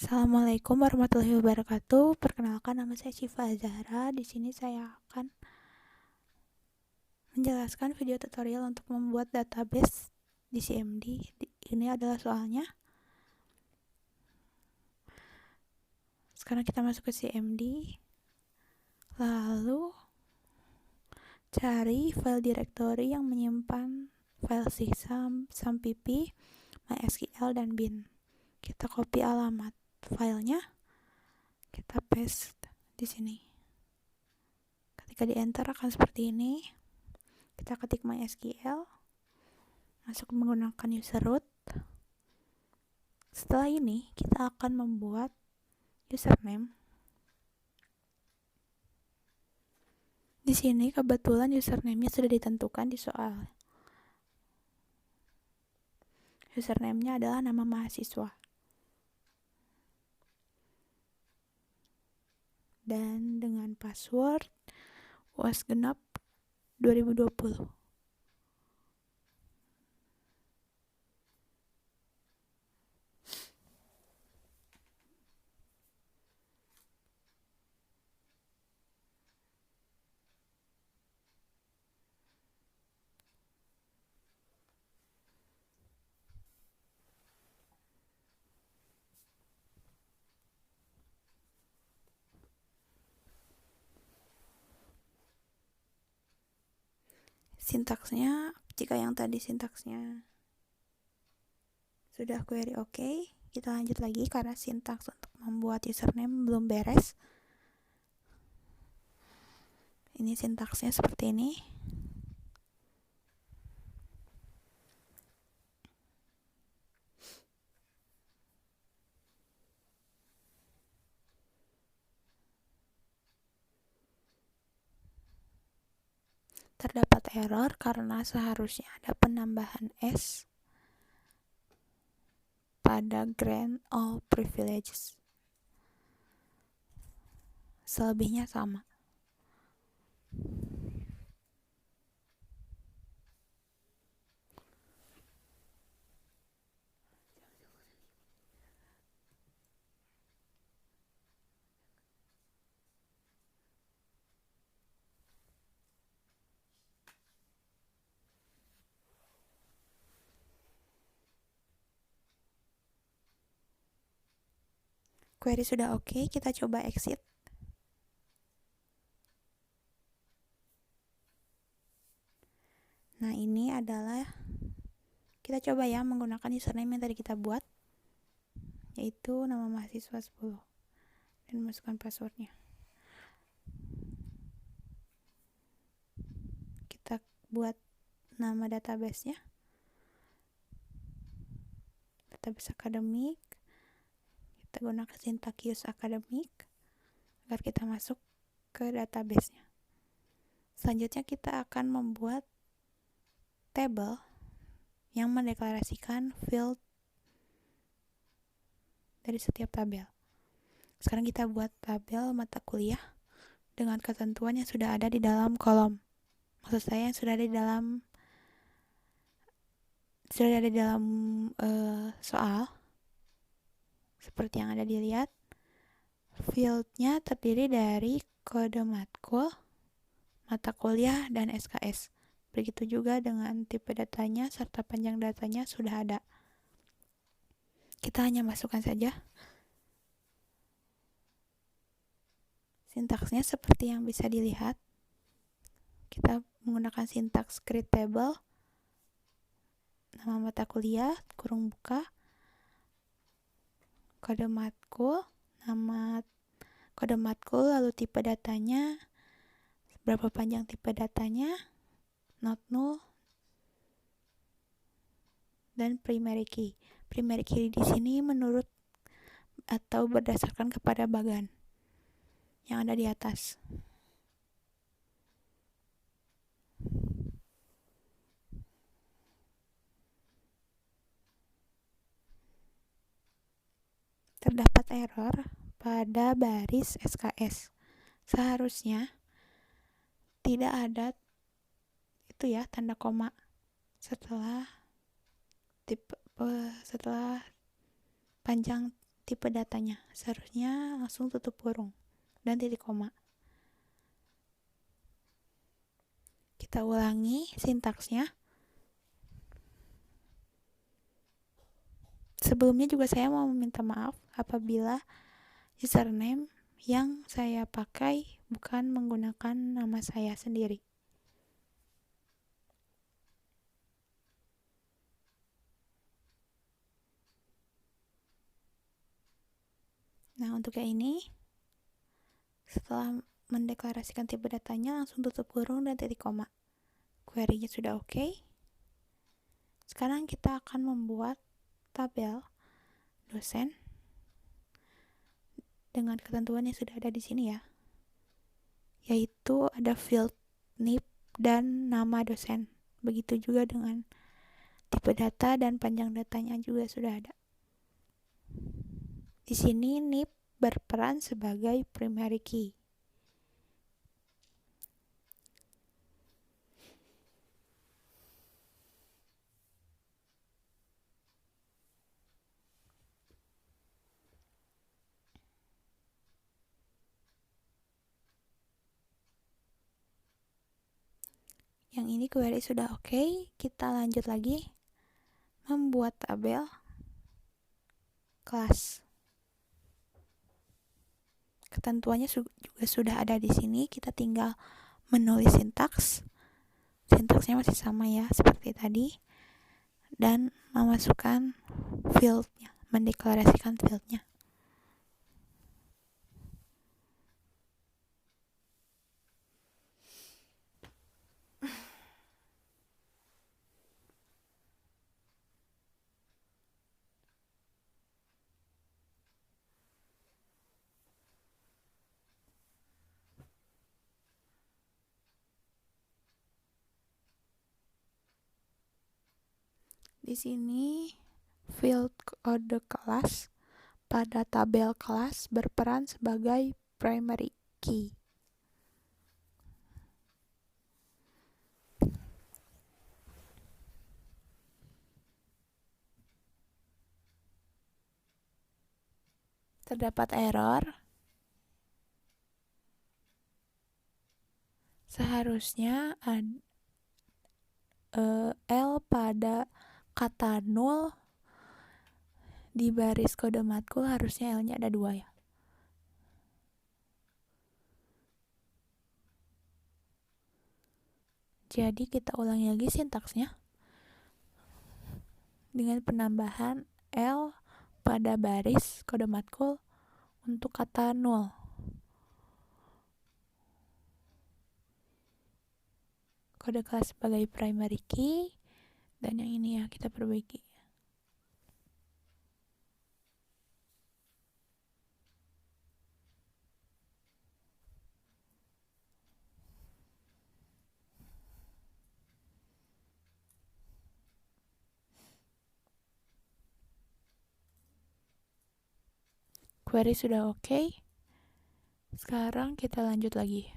Assalamualaikum warahmatullahi wabarakatuh. Perkenalkan, nama saya Syifa Zahra. Di sini saya akan menjelaskan video tutorial untuk membuat database di CMD. Ini adalah soalnya. Sekarang kita masuk ke CMD. Lalu cari file directory yang menyimpan file sysam, sampp, mysql, dan bin. Kita copy alamat filenya, kita paste di sini. Ketika di enter akan seperti ini. Kita ketik mysql, masuk menggunakan user root. Setelah ini kita akan membuat username. Di sini kebetulan username-nya sudah ditentukan di soal. Username-nya adalah nama mahasiswa. Dan dengan password UAS genap 2020. Sintaksnya, jika yang tadi sintaksnya sudah query oke, kita lanjut lagi karena sintaks untuk membuat username belum beres. Ini sintaksnya seperti ini. Terdapat error karena seharusnya ada penambahan S pada grant all privileges. Selebihnya sama. Query sudah oke, kita coba exit. Nah, ini adalah kita coba ya menggunakan username yang tadi kita buat, yaitu nama mahasiswa 10, dan masukkan passwordnya. Kita buat nama database-nya, database akademik. Kita gunakan sintak use akademik agar kita masuk ke database-nya. Selanjutnya kita akan membuat table yang mendeklarasikan field dari setiap tabel. Sekarang kita buat tabel mata kuliah dengan ketentuan yang sudah ada di dalam kolom. Maksud saya yang sudah ada di dalam soal. Seperti yang ada dilihat, fieldnya terdiri dari kode matkul, mata kuliah, dan SKS. Begitu juga dengan tipe datanya serta panjang datanya sudah ada. Kita hanya masukkan saja. Sintaksnya seperti yang bisa dilihat. Kita menggunakan sintaks create table, nama mata kuliah, kurung buka, kode matkul, nama kode matkul, lalu tipe datanya, berapa panjang tipe datanya, not null, dan primary key. Primary key di sini menurut atau berdasarkan kepada bagan yang ada di atas. Terdapat error pada baris SKS. Seharusnya tidak ada itu ya, tanda koma setelah panjang tipe datanya. Seharusnya langsung tutup kurung dan titik koma. Kita ulangi sintaksnya. Sebelumnya juga saya mau meminta maaf apabila username yang saya pakai bukan menggunakan nama saya sendiri. Nah, untuk yang ini, setelah mendeklarasikan tipe datanya, langsung tutup kurung dan titik koma. Query-nya sudah oke. Sekarang kita akan membuat tabel dosen dengan ketentuan yang sudah ada di sini ya, yaitu ada field NIP dan nama dosen. Begitu juga dengan tipe data dan panjang datanya juga sudah ada. Di sini NIP berperan sebagai primary key. Yang ini query sudah oke. Kita lanjut lagi membuat tabel kelas. Ketentuannya juga sudah ada di sini. Kita tinggal menulis sintaks. Sintaksnya masih sama ya, seperti tadi. Dan memasukkan fieldnya, mendeklarasikan fieldnya. Di sini field kode kelas pada tabel kelas berperan sebagai primary key. Terdapat error. Seharusnya L pada kata null di baris kode matkul harusnya L-nya ada 2 ya. Jadi kita ulangi lagi sintaksnya dengan penambahan L pada baris kode matkul untuk kata null. Kode kelas sebagai primary key, dan yang ini ya kita perbaiki. Query sudah oke. Sekarang kita lanjut lagi.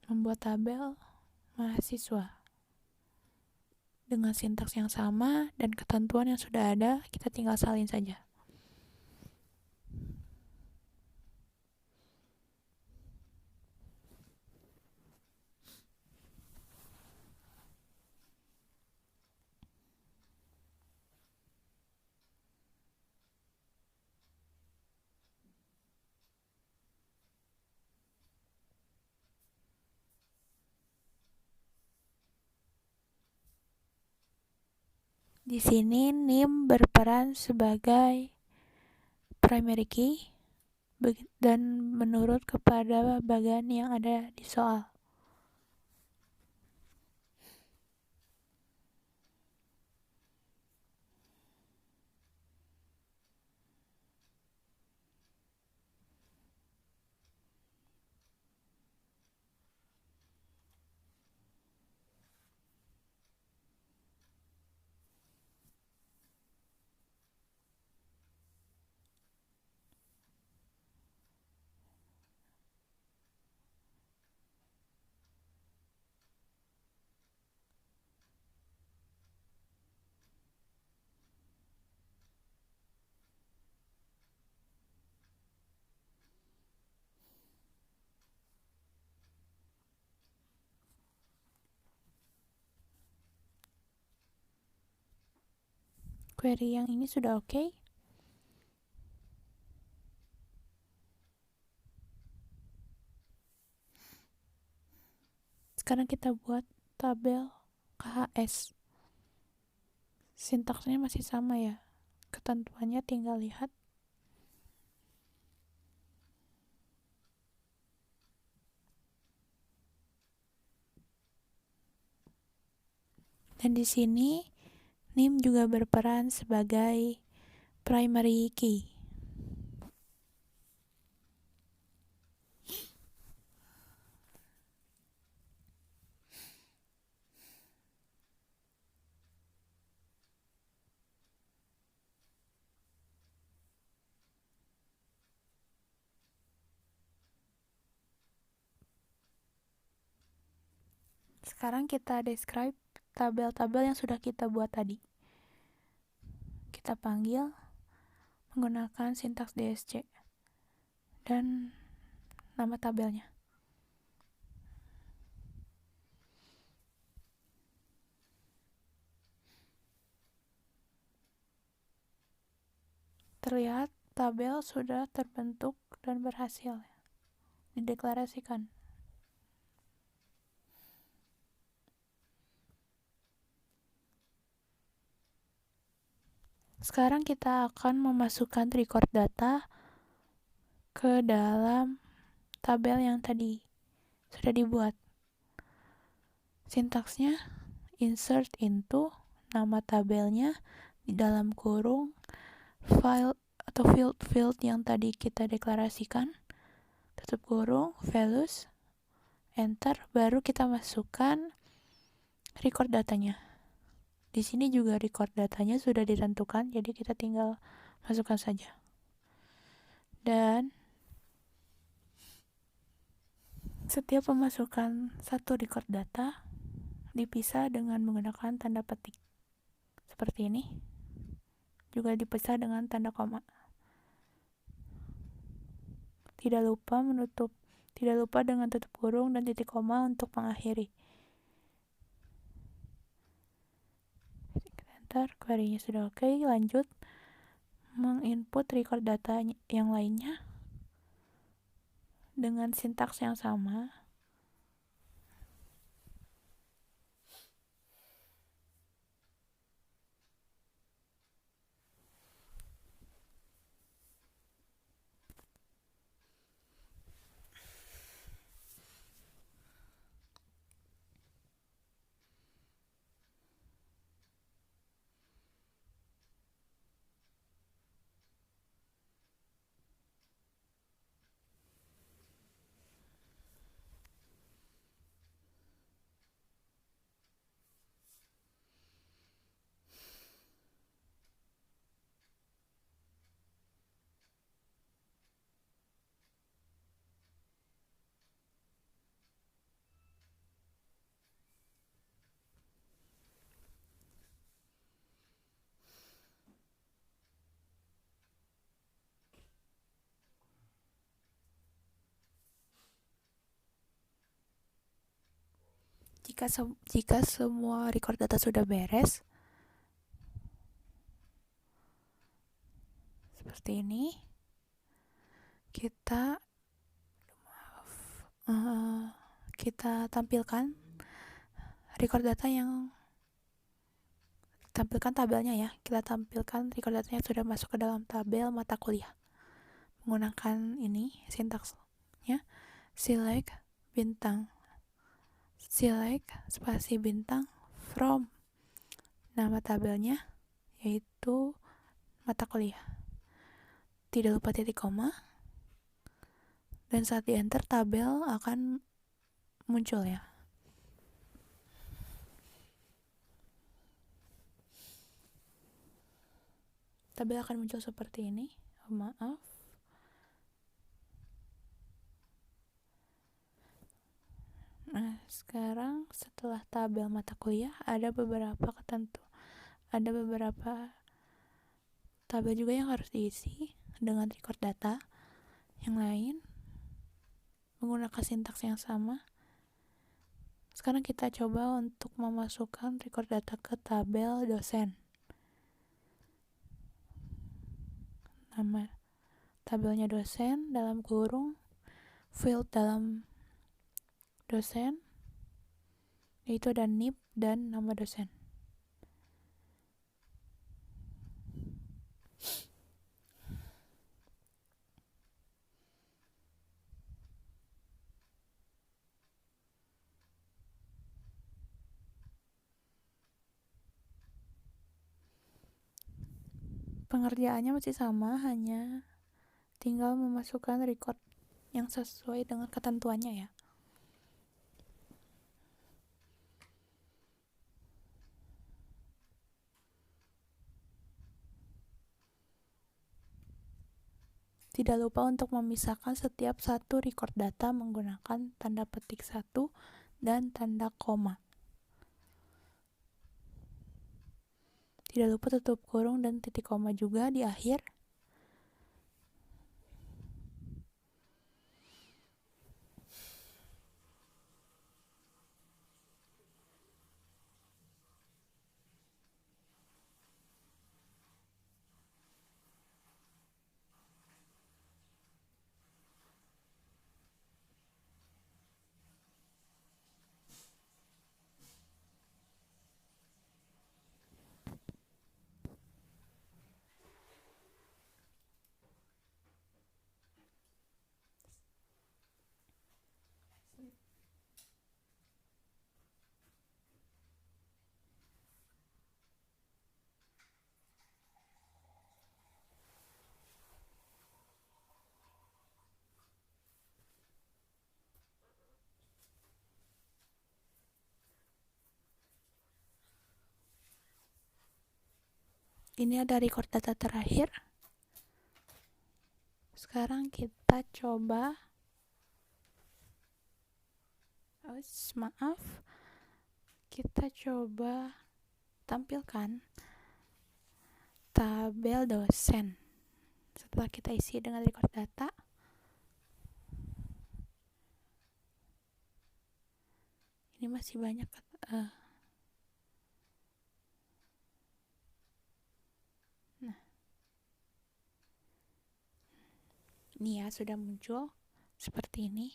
Membuat tabel mahasiswa. Dengan sintaks yang sama dan ketentuan yang sudah ada, kita tinggal salin saja. Di sini NIM berperan sebagai primary key dan menurut kepada bagian yang ada di soal. Query yang ini sudah oke. Sekarang kita buat tabel KHS. Sintaksnya masih sama ya. Ketentuannya tinggal lihat. Dan di sini name juga berperan sebagai primary key. Sekarang kita describe tabel-tabel yang sudah kita buat tadi. Kita panggil menggunakan sintaks DSC dan nama tabelnya. Terlihat tabel sudah terbentuk dan berhasil dideklarasikan. Sekarang kita akan memasukkan record data ke dalam tabel yang tadi sudah dibuat. Sintaksnya insert into nama tabelnya di dalam kurung file atau field yang tadi kita deklarasikan, tutup kurung, values, enter, baru kita masukkan record datanya. Di sini juga record datanya sudah ditentukan, jadi kita tinggal masukkan saja. Dan setiap pemasukan satu record data dipisah dengan menggunakan tanda petik. Seperti ini. Juga dipisah dengan tanda koma. Tidak lupa dengan tutup kurung dan titik koma untuk mengakhiri. Enter, query-nya sudah oke, lanjut menginput record data yang lainnya dengan sintaks yang sama. Jika semua record data sudah beres, seperti ini, kita tampilkan record data yang tampilkan tabelnya ya. Kita tampilkan record datanya sudah masuk ke dalam tabel mata kuliah. Menggunakan ini sintaksnya select spasi bintang from nama tabelnya yaitu mata kuliah. Tidak lupa titik koma. Dan saat di enter tabel akan muncul ya. Tabel akan muncul seperti ini. Maaf. Nah, sekarang setelah tabel mata kuliah ada beberapa tabel juga yang harus diisi dengan record data yang lain menggunakan sintaks yang sama. Sekarang kita coba untuk memasukkan record data ke tabel dosen. nama tabelnya dosen dalam kurung, field dalam dosen, yaitu ada NIP dan nama dosen. Pengerjaannya masih sama, hanya tinggal memasukkan record yang sesuai dengan ketentuannya ya. Tidak lupa untuk memisahkan setiap satu record data menggunakan tanda petik 1 dan tanda koma. Tidak lupa tutup kurung dan titik koma juga di akhir. Ini ada record data terakhir. Sekarang kita coba, kita coba tampilkan tabel dosen. Setelah kita isi dengan record data, ini masih banyak ini ya, sudah muncul seperti ini.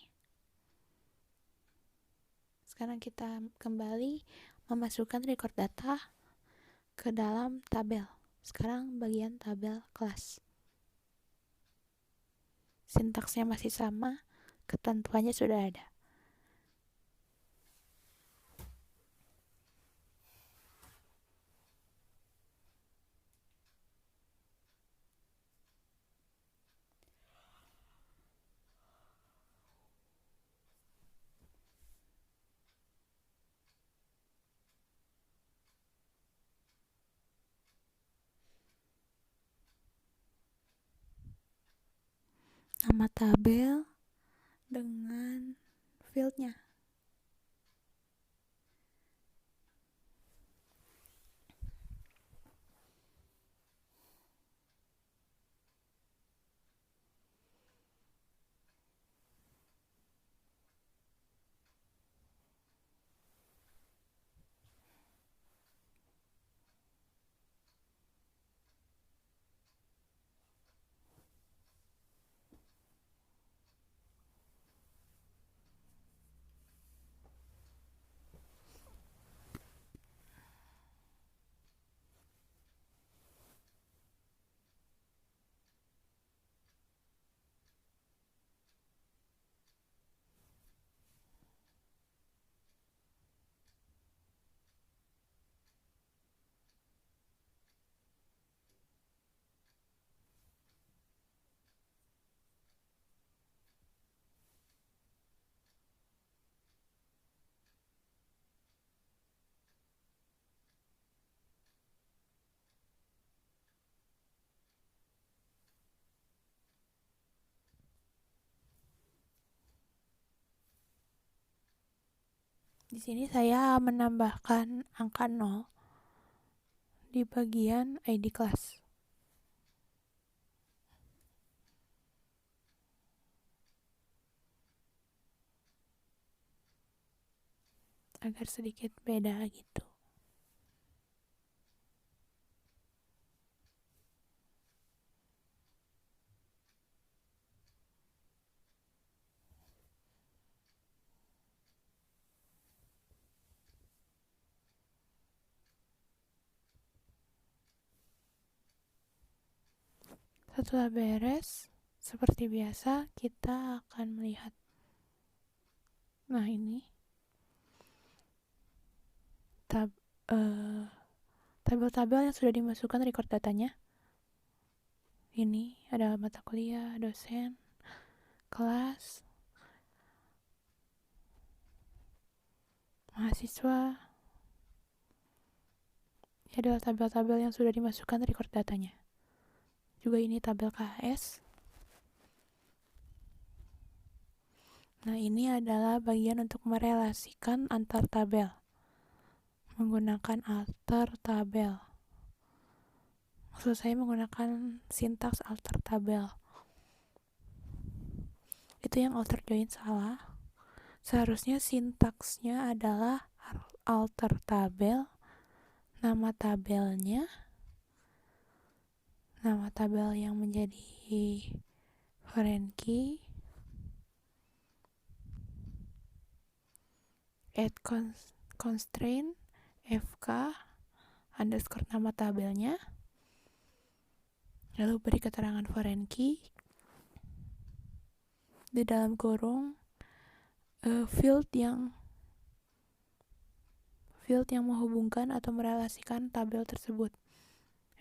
Sekarang kita kembali memasukkan record data ke dalam tabel. Sekarang bagian tabel kelas. Sintaksnya masih sama, ketentuannya sudah ada. Nama tabel dengan fieldnya. Di sini saya menambahkan angka 0 di bagian ID kelas. Agar sedikit beda gitu. Setelah beres, seperti biasa kita akan melihat. Nah, ini tabel-tabel yang sudah dimasukkan record datanya. Ini ada mata kuliah, dosen, kelas, mahasiswa. Ini adalah tabel-tabel yang sudah dimasukkan record datanya. Juga ini tabel KHS. Nah, ini adalah bagian untuk merelasikan antar tabel menggunakan alter tabel. Maksud saya menggunakan sintaks alter tabel. Itu yang alter join salah. Seharusnya sintaksnya adalah alter tabel, nama tabelnya, nama tabel yang menjadi foreign key, add constraint, fk, underscore nama tabelnya, lalu beri keterangan foreign key, di dalam kurung field yang menghubungkan atau merelasikan tabel tersebut.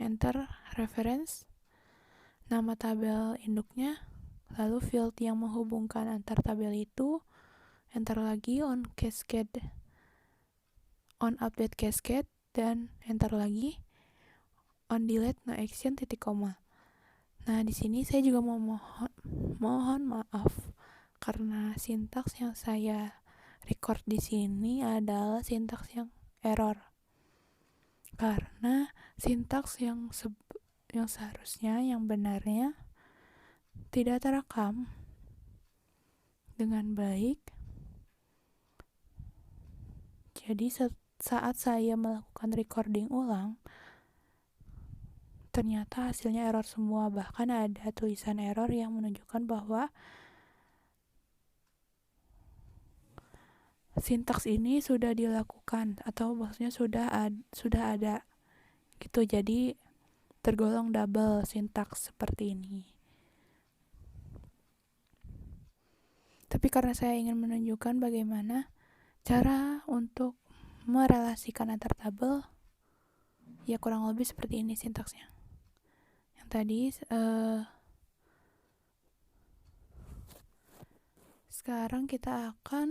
Enter reference, nama tabel induknya, lalu field yang menghubungkan antar tabel itu, enter lagi on update cascade, dan enter lagi on delete no action titik koma. Nah, di sini saya juga mohon maaf karena sintaks yang saya record di sini adalah sintaks yang error. Karena sintaks yang seharusnya, yang benarnya tidak terekam dengan baik. Jadi saat saya melakukan recording ulang, ternyata hasilnya error semua. Bahkan ada tulisan error yang menunjukkan bahwa sintaks ini sudah dilakukan, atau maksudnya sudah ada gitu. Jadi tergolong double sintaks seperti ini. Tapi karena saya ingin menunjukkan bagaimana cara untuk merelasikan antar tabel, ya kurang lebih seperti ini sintaksnya. Yang tadi sekarang kita akan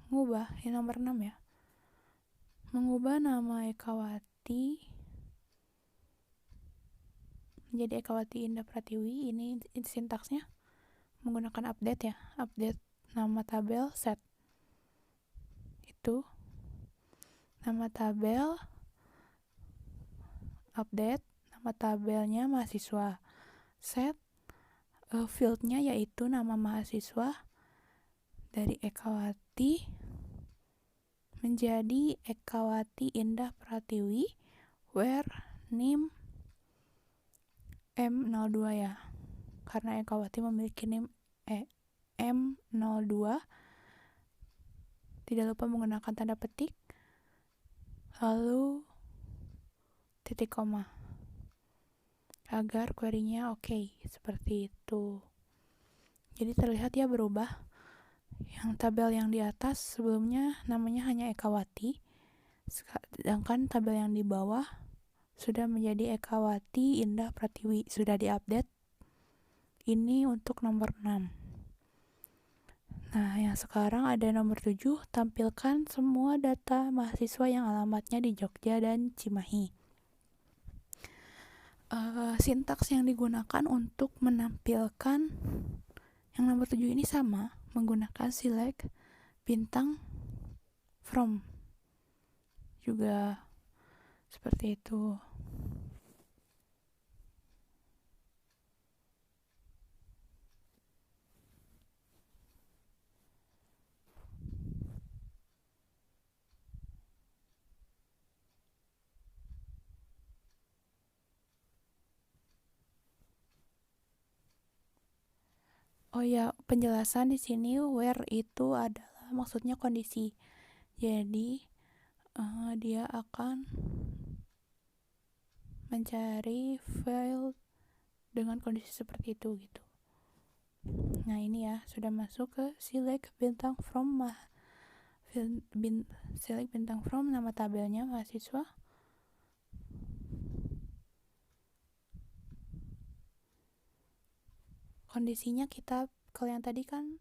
mengubah yang nomor 6 ya. Mengubah nama Ekawati menjadi Ekawati Indah Pratiwi. Ini sintaksnya menggunakan update ya. Update nama tabel set. Itu nama tabel, update nama tabelnya mahasiswa, set fieldnya yaitu nama mahasiswa dari Ekawati menjadi Ekawati Indah Pratiwi, where name M02 ya, karena Ekawati memiliki name M02. Tidak lupa menggunakan tanda petik, lalu titik koma, agar query-nya oke, seperti itu. Jadi terlihat ya berubah. Yang tabel yang di atas sebelumnya namanya hanya Ekawati, sedangkan tabel yang di bawah sudah menjadi Ekawati Indah Pratiwi, sudah diupdate. Ini untuk nomor 6. Nah, yang sekarang ada nomor 7, tampilkan semua data mahasiswa yang alamatnya di Jogja dan Cimahi. Sintaks yang digunakan untuk menampilkan yang nomor 7 ini sama, menggunakan select bintang from. Juga seperti itu. Oh ya, penjelasan di sini where itu adalah maksudnya kondisi. Jadi dia akan mencari file dengan kondisi seperti itu gitu. Nah ini ya, sudah masuk ke select bintang from select bintang from nama tabelnya mahasiswa. Kondisinya kita, kalau yang tadi kan